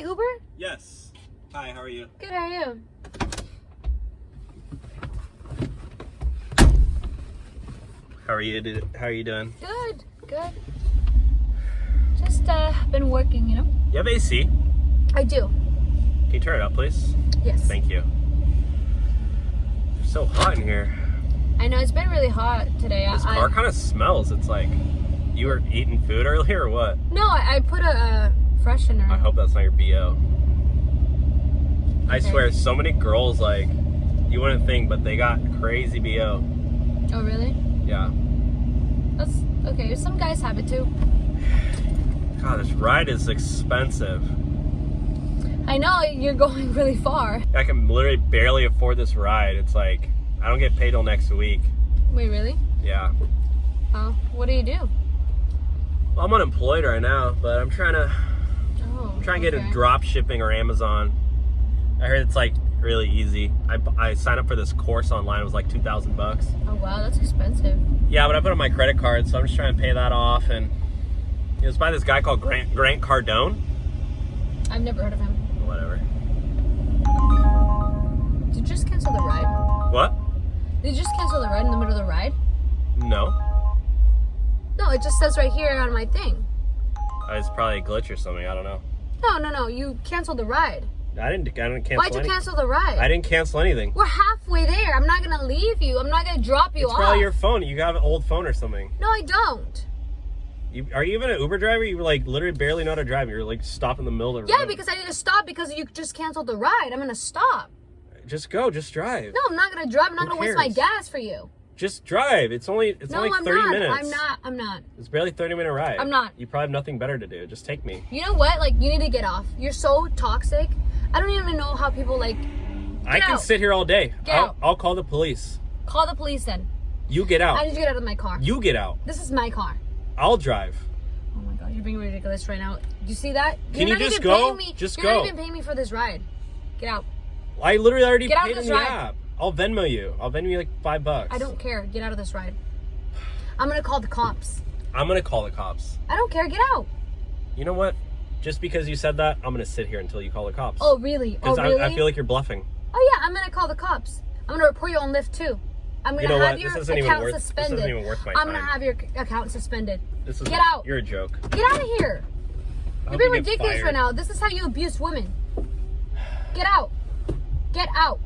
Uber? Yes. Hi, how are you? Good, how are you? How are you doing? Good, good. Just been working, you know? You have AC? I do. Can you turn it up, please? Yes. Thank you. It's so hot in here. I know, it's been really hot today. This car kind of smells. It's like you were eating food earlier or what? No, I put a freshener. I hope that's not your BO. I Okay. swear, so many girls, like, you wouldn't think, but they got crazy BO. Oh, really? Yeah. That's okay. Some guys have it too. God, this ride is expensive. I know, you're going really far. I can literally barely afford this ride. It's like, I don't get paid till next week. Wait, really? Yeah. Oh, what do you do? Well, I'm unemployed right now, but I'm trying to get into drop shipping or Amazon. I heard it's like really easy. I signed up for this course online. It was like $2,000 bucks. Oh wow, that's expensive. Yeah, but I put on my credit card, so I'm just trying to pay that off. And it was by this guy called Grant Cardone. I've never heard of him. Whatever. Did you just cancel the ride? What? Did you just cancel the ride in the middle of the ride? No. No, it just says right here on my thing. It's probably a glitch or something. I don't know. No. You canceled the ride. I didn't cancel. Why'd you cancel the ride? I didn't cancel anything. We're halfway there. I'm not gonna leave you. I'm not gonna drop you off. It's probably your phone. You got an old phone or something. No, I don't. Are you even an Uber driver? You like literally barely know how to drive. You're like stop in the middle of the road. Yeah, because I need to stop because you just canceled the ride. I'm gonna stop. Just go. Just drive. No, I'm not gonna drive. I'm not gonna waste my gas for you. Just drive. It's only 30 minutes. I'm not. It's barely 30-minute ride. I'm not. You probably have nothing better to do. Just take me. You know what? Like, you need to get off. You're so toxic. I don't even know how people like. I can sit here all day. I'll call the police. Call the police then. You get out. I need you to get out of my car. You get out. This is my car. I'll drive. Oh my god, you're being ridiculous right now. You see that? Can you just go? Just go. You're not even paying me for this ride. Get out. I literally already Get out paid of in this the ride. app. I'll Venmo you. I'll Venmo you like $5. I don't care. Get out of this ride. I'm gonna call the cops. I'm gonna call the cops. I don't care. Get out. You know what? Just because you said that, I'm gonna sit here until you call the cops. Oh really? Oh really? I feel like you're bluffing. Oh yeah, I'm gonna call the cops. I'm gonna report you on Lyft too. I'm gonna have your account suspended. This isn't even worth my time. I'm gonna have your account suspended. Get out. You're a joke. Get out of here. You're being ridiculous right now. This is how you abuse women. Get out. Get out.